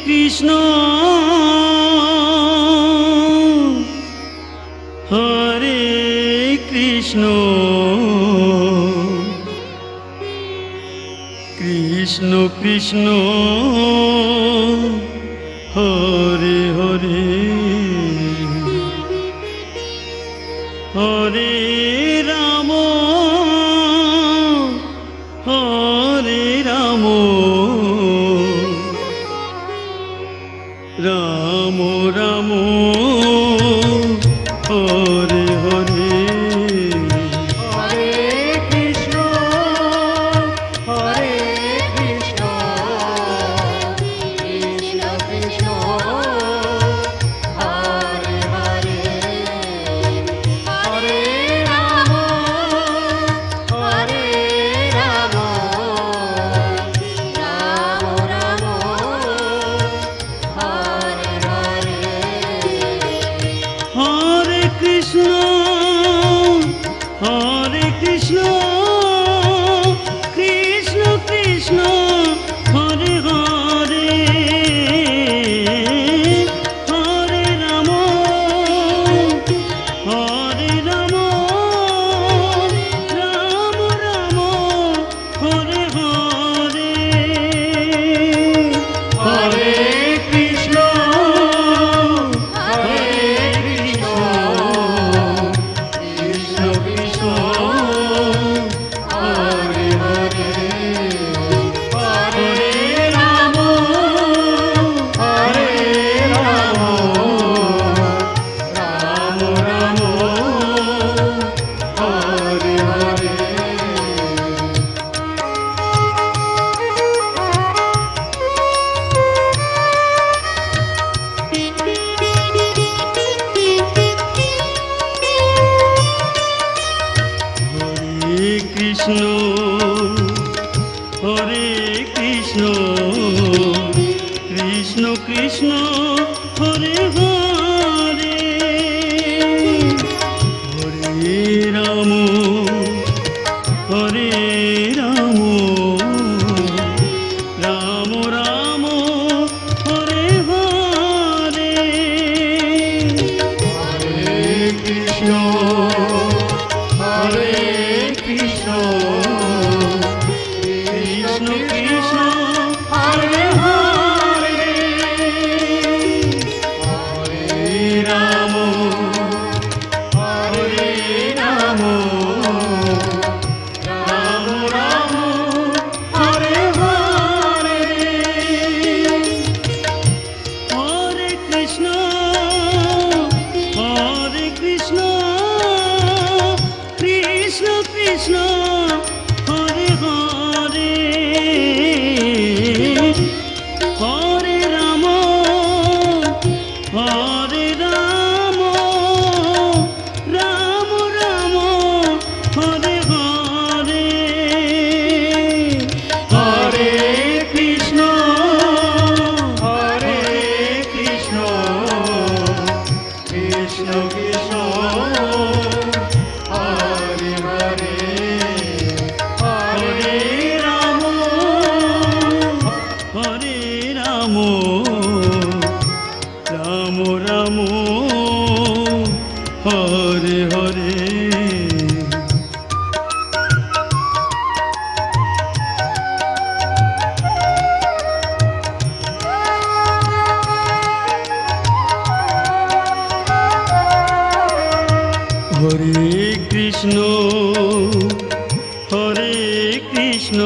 Krishna Hare Krishna Krishna Krishna Hare Hare Hare Ram Hare Ram Ram Ram Hare Hare Hare Krishna Hare Krishna Krishna Krishna Hare Hare Hare Ram Hare Ram Ram Ram Hare Hare Hare Krishna Krishna Krishna Hare Hare Hare Ram Ram Ram Hare Hare Hare Krishna Hare Krishna Krishna Krishna Hare Hare Hare Ram Hare Ram Ram Ram Hare Hare Hare Krishna Krishna Krishna Hare Hare Hare Ram Ram Ram Hare Hare Hare Krishna Krishna Krishna Hare Hare Hare Ram Ram Ram Hare Hare Hare Krishna Krishna Krishna Hare Hare Hare Ram Ram Ram Hare Hare Hare Krishna Krishna Krishna Krishna Hare Hare Hare Ram Ram Ram Hare Hare Hare Krishna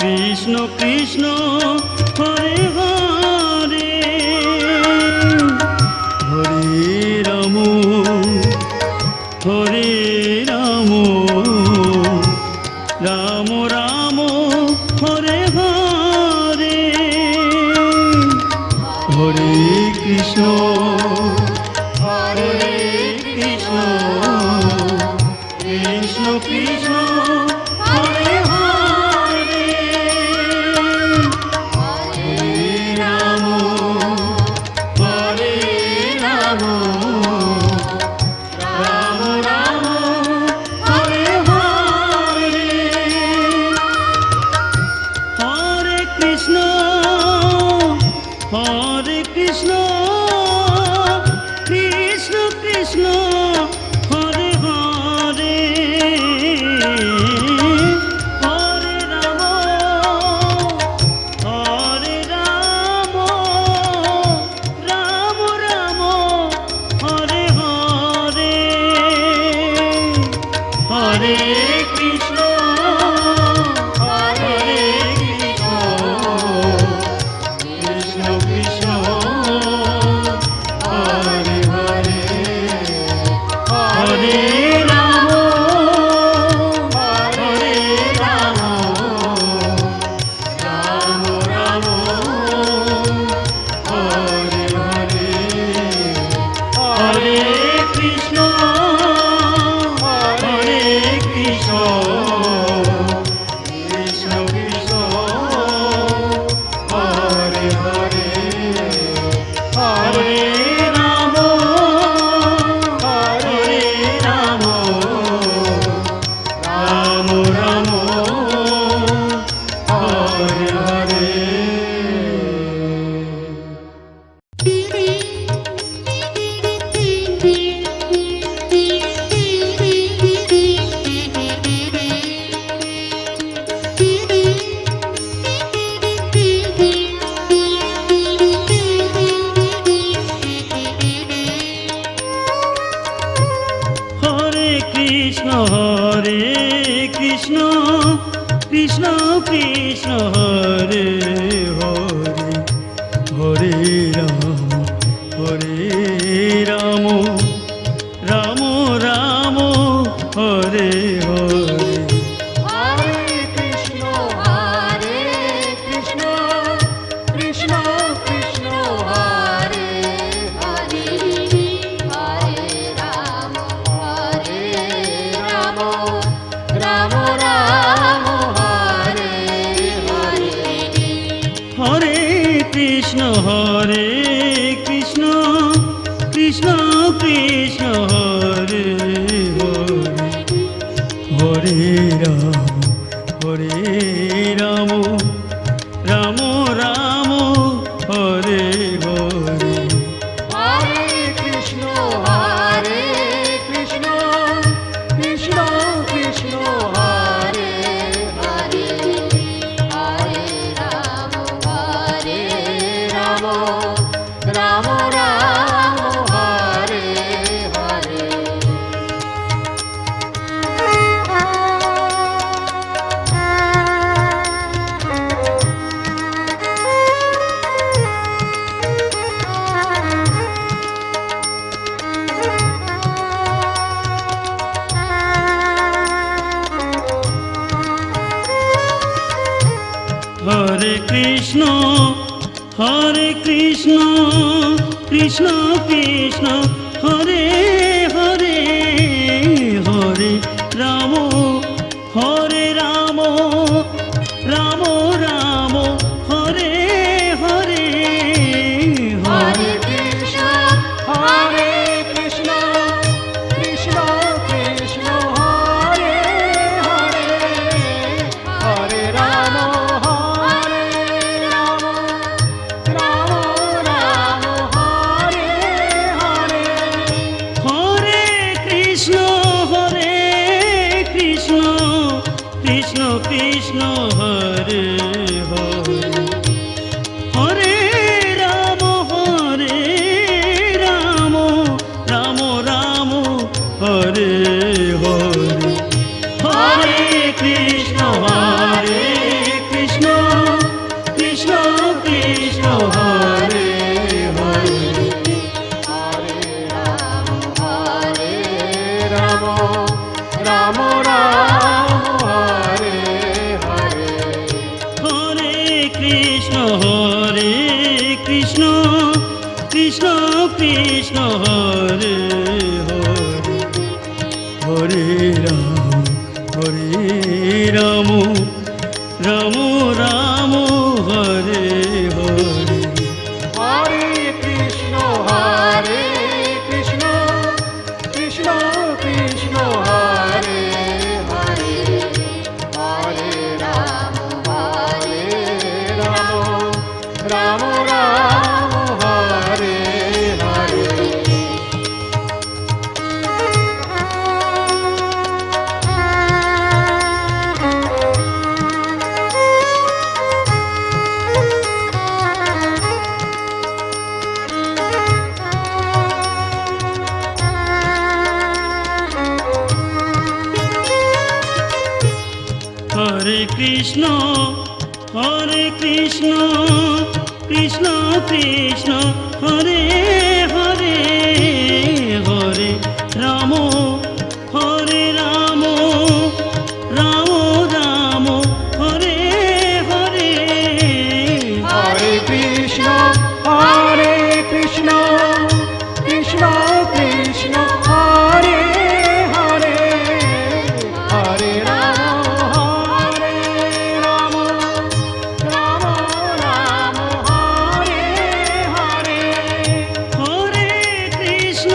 Krishna Krishna Hare Hare Hare Ram Ram Ram Hare Hare Hare Krishna Krishna Krishna Hare Hare Hare Ram Ram Ram Hare Hare Hare Krishna Hare Krishna Krishna Krishna Hare Hare Hare Ram Ram Ram Hare Hare Hare Krishna Hare Krishna Krishna Krishna Hare Hare Hare Ram Ram Ram Hare Hare Hare Krishna Hare Krishna Krishna Krishna Hare Hare Hare Ram Ram Ram Hare Hare Hare Krishna Krishna Krishna Hare Hare Hare Ram Ram Ram Hare Hare Hare Krishna Krishna Krishna Hare Hare Hare Ram Ram Ram Hare Hare Hare Krishna Krishna Krishna Hare Hare Hare Ram Ram Ram Hare Hare Hare Krishna Krishna Krishna Hare Hare Hare Ram Ram Ram Hare Hare Hare Krishna Krishna Krishna Hare Hare Hare Ram Ram Ram Hare Hare Hare Krishna Krishna Krishna Hare Hare Hare Ram Ram Hare Hare Hare Krishna Krishna Krishna Hare Hare Hare Ram Ram Ram Hare Hare Hare Krishna Krishna Krishna Hare Hare Hare Ram Ram Hare Hare Hare Krishna Krishna Krishna Hare Hare Hare Ram Ram Hare Hare Hare Krishna Krishna Krishna Hare Hare Hare Ram Ram Ram Krishna Krishna Hare Hare Hare Ram Hare Ram Ram Ram Hare Hare Hare Krishna Krishna Krishna Hare Hare Hare Ram Ram Ram Hare Hare Hare Krishna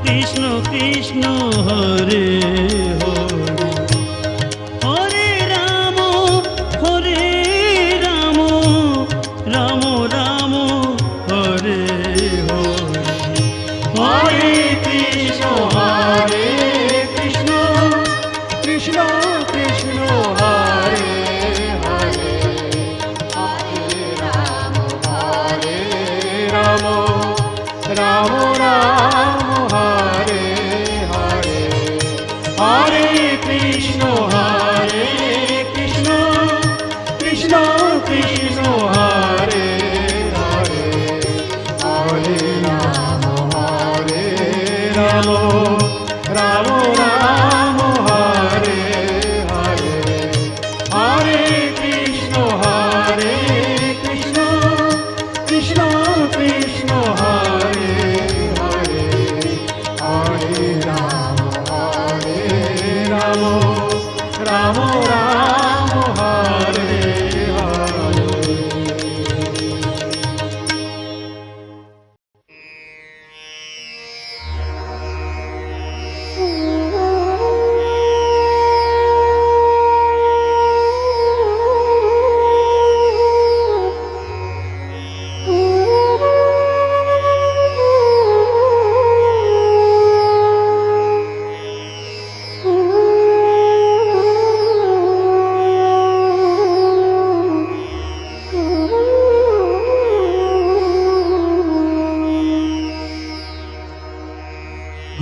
Krishna Krishna Krishna Hare Hare Hare Ram Ram Ram Hare Hare Hare Krishna Krishna Krishna Krishna Hare Hare Hare Ram Ram Ram Hare Hare Hare Krishna Krishna Krishna Krishna Hare Hare Hare Ram Ram Ram Hare Hare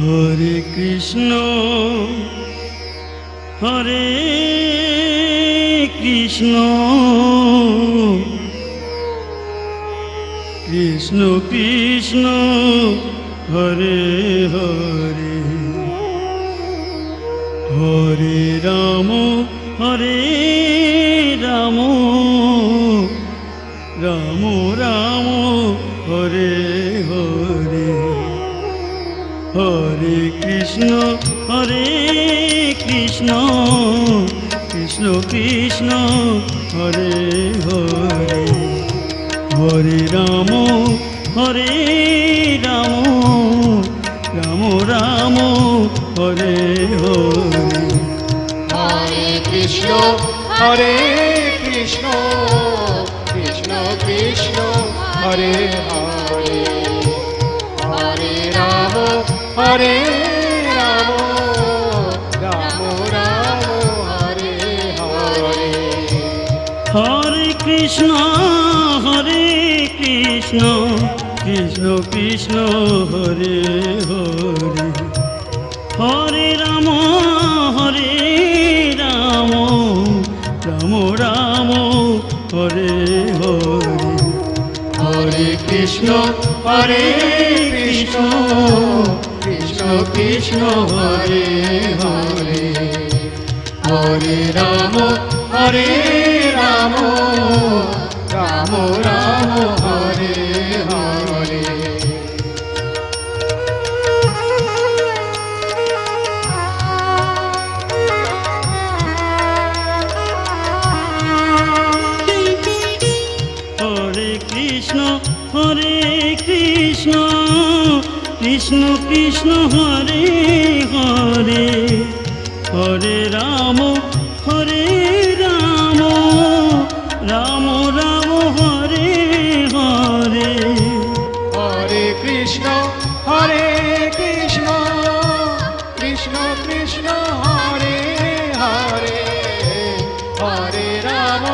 Hare Krishna Krishna Krishna Krishna Hare Hare Hare Ram Ram Ram Hare Hare Hare Krishna Krishna Krishna Hare Hare Hare Ram Ram Ram Hare Hare Hare Krishna Krishna Krishna Hare Hare Hare Ram Ram Ram Hare Hare Hare Krishna Krishna Krishna Hare Hare Hare Ram Ram Ram Hare Hare Hare Krishna Krishna Krishna Hare Hare Hare Ram Ram Ram Hare Hare Hare Krishna Krishna Krishna Hare Hare Hare Ram Ram Hare Hare Hare Krishna Krishna Hare Hare Hare Ram Ram Hare Hare Hare Krishna Krishna Krishna Hare Hare Hare Ram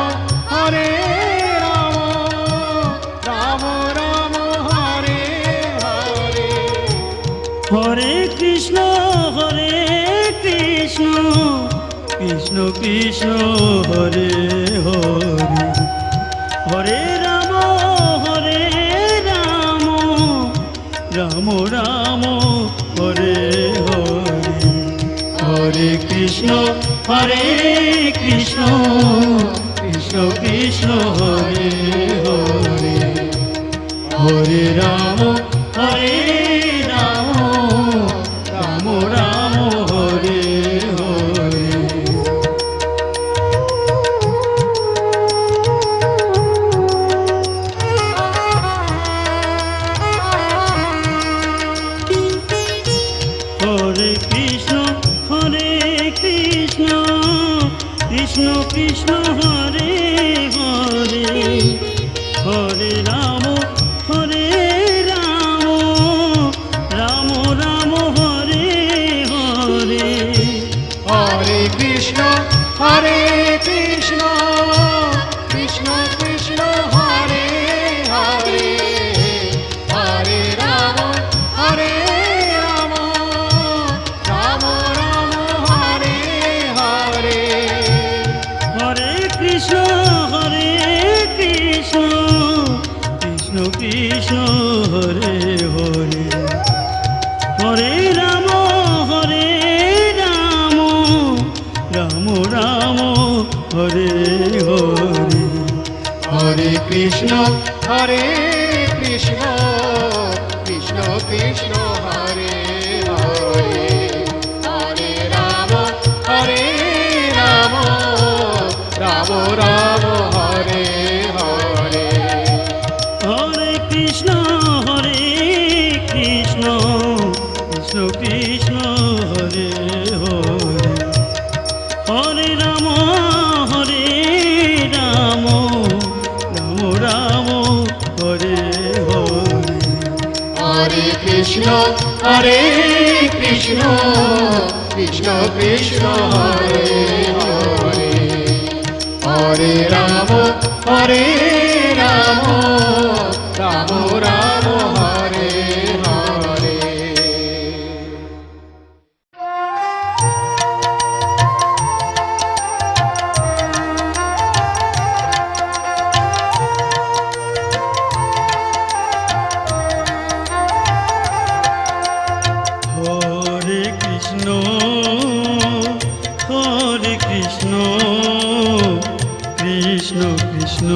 Ram Hare Hare Hare Krishna Krishna Krishna Hare Hare Hare Krishna Krishna Krishna Hare Hare Hare Ram Ram Ram Hare Hare Hare Krishna Krishna Krishna Hare Hare Hare Ram Ram Ram Hare Hare Hare Krishna Krishna Krishna Hare Hare Hare Ram Ram Ram Hare Hare Hare Krishna Krishna Krishna Hare Hare Hare Ram Ram Ram Hare Hare Hare Krishna Krishna Krishna Hare Hare Hare Ram Ram Ram Hare Hare Hare Krishna Krishna Krishna Hare Hare Hare Ram Ram Ram Hare Hare Hare Krishna Krishna Krishna Hare Hare Hare Ram Ram Ram Hare Hare Hare Krishna Krishna Krishna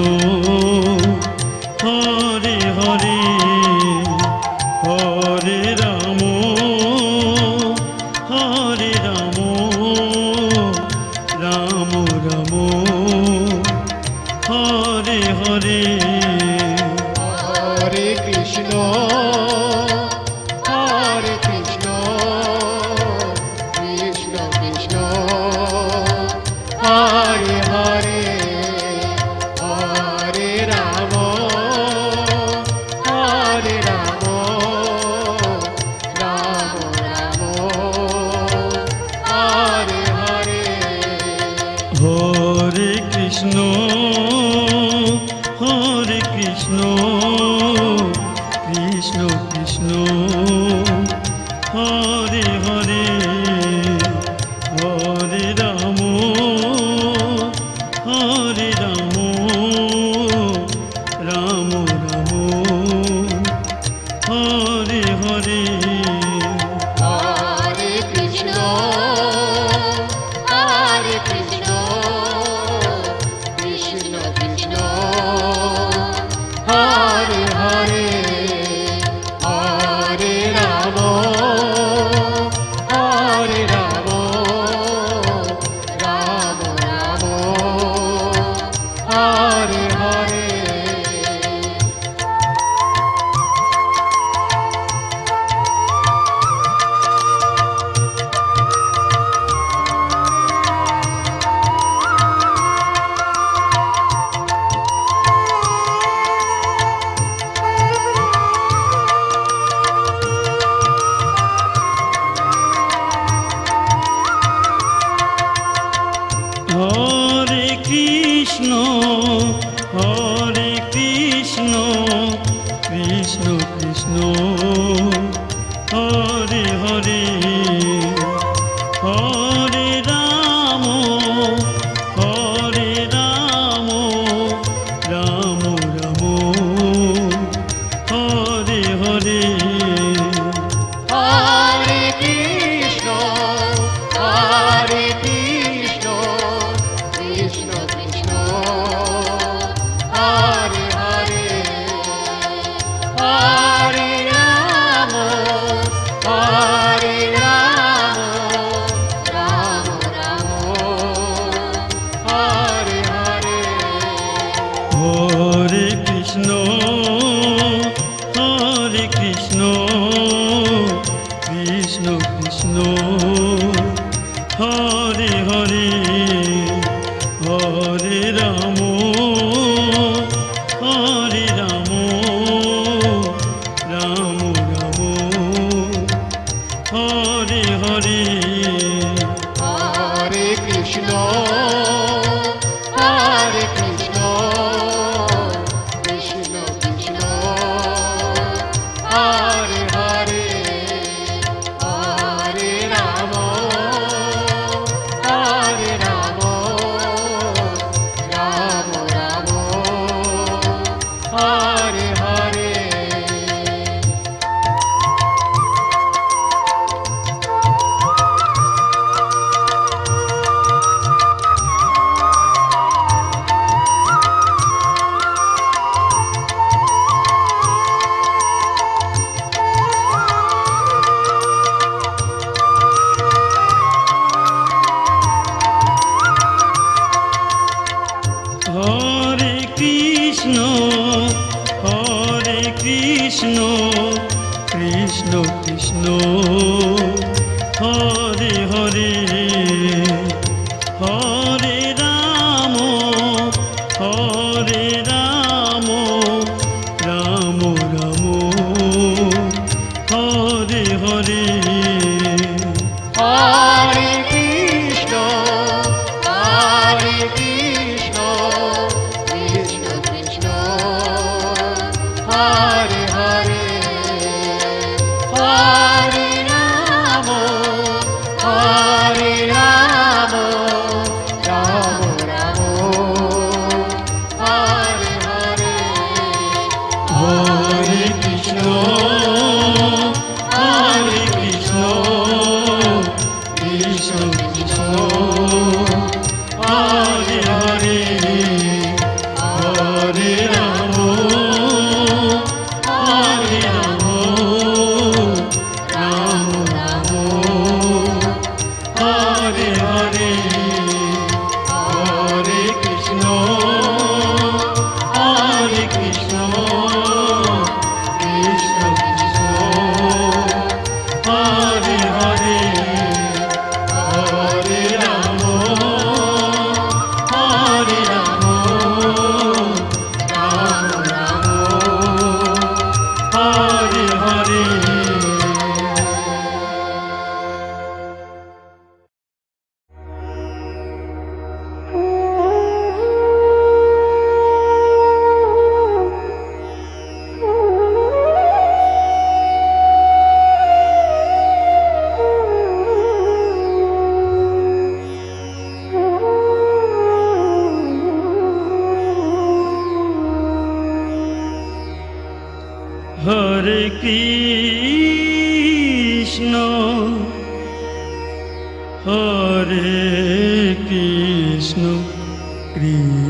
Hare Hare Hare Ram Ram Ram Hare Hare Hare Krishna Krishna Krishna Hare Hare Hare Ram Ram Ram Hare Hare Hare Krishna Krishna Krishna Hare Hare Hare Ram Ram Ram Hare Hare Hare Krishna Krishna Krishna Hare Hare Hare Ram Ram Ram Hare Hare Hare Krishna Krishna Krishna Hare Hare Hare Ram Ram Ram Hare Hare Hare Krishna Krishna Krishna Hare Krishna Krishna Krishna Hare Hare Hare Ram Hare Ram Ram Ram Hare Hare Hare Krishna Hare Krishna Krishna Krishna Hare Hare Hare Ram Ram Ram Hare Hare Hare Krishna Krishna Krishna Hare Hare Hare Ram Ram Ram Hare Hare Hare Krishna Krishna Krishna Hare Hare Hare Ram Ram Ram Hare Hare Hare Krishna Krishna Krishna Hare Hare Hare Ram Ram Ram Hare Hare Hare Krishna Krishna Krishna Hare Hare Hare Ram Ram Ram Hare Hare Hare Krishna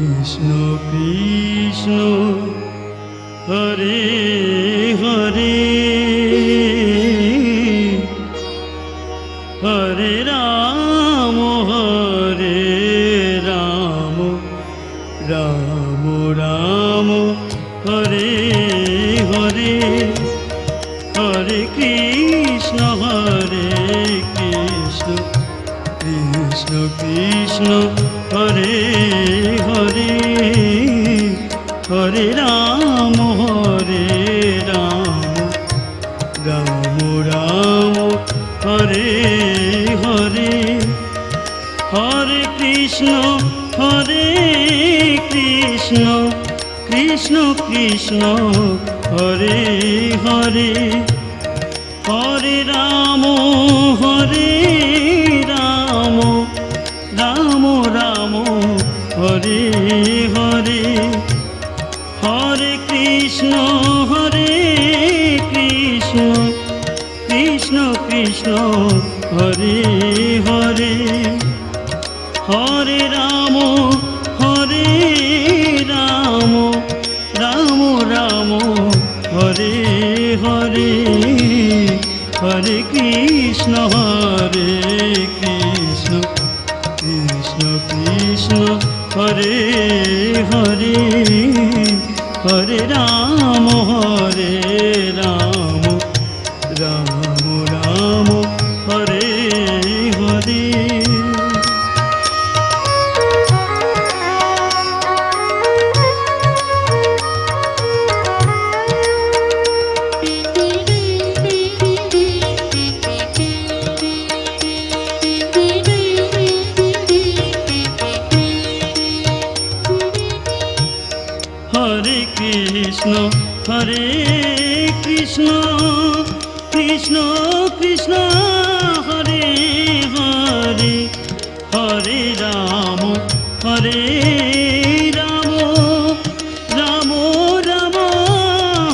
Krishna Krishna Hare Hare Hare Ram Ram Ram Hare Hare Hare Krishna Krishna Krishna Hare Hare Hare Ram Ram Ram Hare Hare Hare Krishna Krishna Krishna Hare Hare Hare Ram Ram Ram Hare Hare Hare Krishna Krishna Krishna Hare Hare Hare Ram Ram Ram Hare Hare Hare Krishna Krishna Krishna Hare Hare Hare Ram Ram Ram Hare Hare. Hare Krishna Krishna Krishna Hare Hare, Hare Ram Ram Ram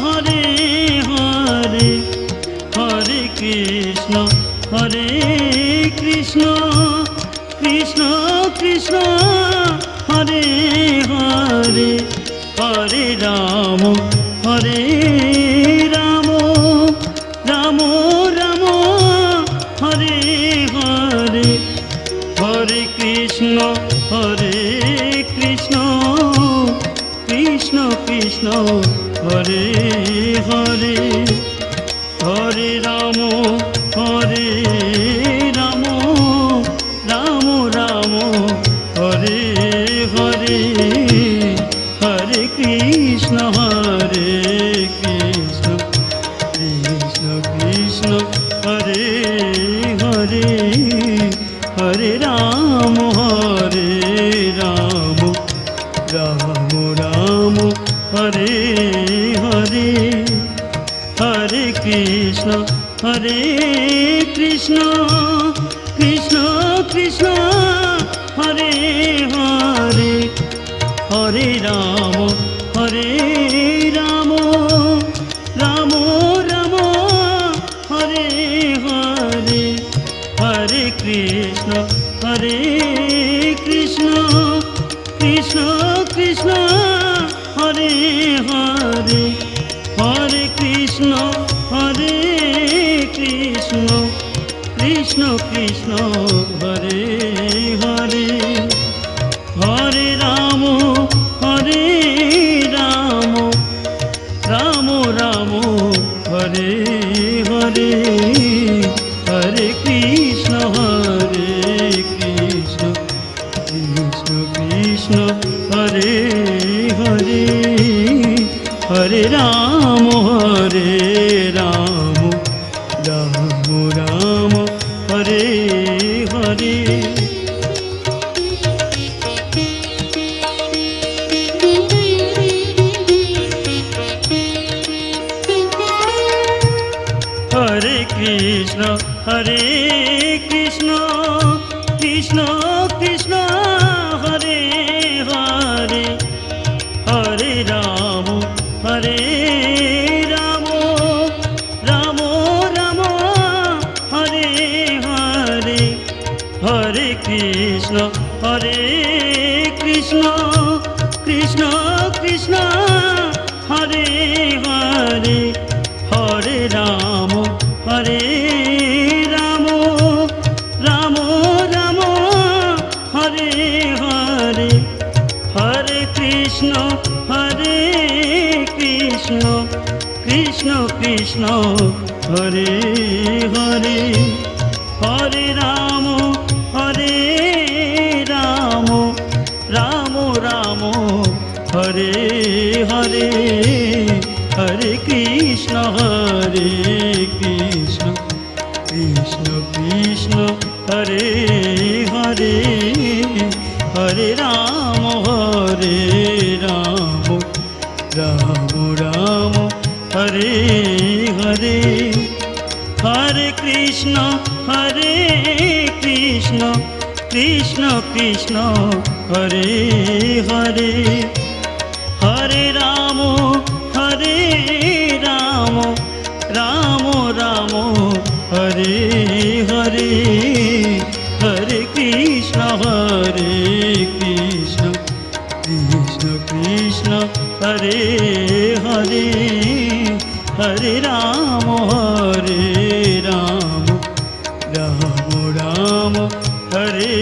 Hare Hare, Hare Krishna Krishna Krishna Hare Hare, Hare Ram Ram Ram Hare Hare, Hare Krishna Krishna Krishna Hare Hare, Hare Ram Ram Ram Hare Hare, Hare Krishna Krishna Krishna Hare Hare, Hare Ram Ram Ram Hare Hare, Hare Krishna Krishna Krishna Hare Hare, Hare Ram Ram Ram Hare Hare, Hare Krishna Krishna Krishna Hare Hare, Hare Krishna Krishna Krishna Hare Hare, Hare Ram Ram Ram Hare Hare, Hare Krishna Krishna Krishna Hare Hare, Hare Ram Ram Ram Hare Hare. Hare Krishna Krishna Krishna Hare Hare, Hare Ram Ram Ram Hare Hare, Hare Krishna Krishna Krishna Hare Hare, Hare Ram Ram Hare Hare, Hare Krishna Krishna Hare Hare, Hare Ram Ram Hare Hare, Hare Krishna Krishna Krishna Hare Hare, Hare Ram Ram Ram Hare Hare, Hare Krishna Krishna Krishna Hare Hare, Hare Ram Ram Hare Hare, Hare Krishna Krishna Krishna Hare Hare, Hare Ram Ram Ram Hare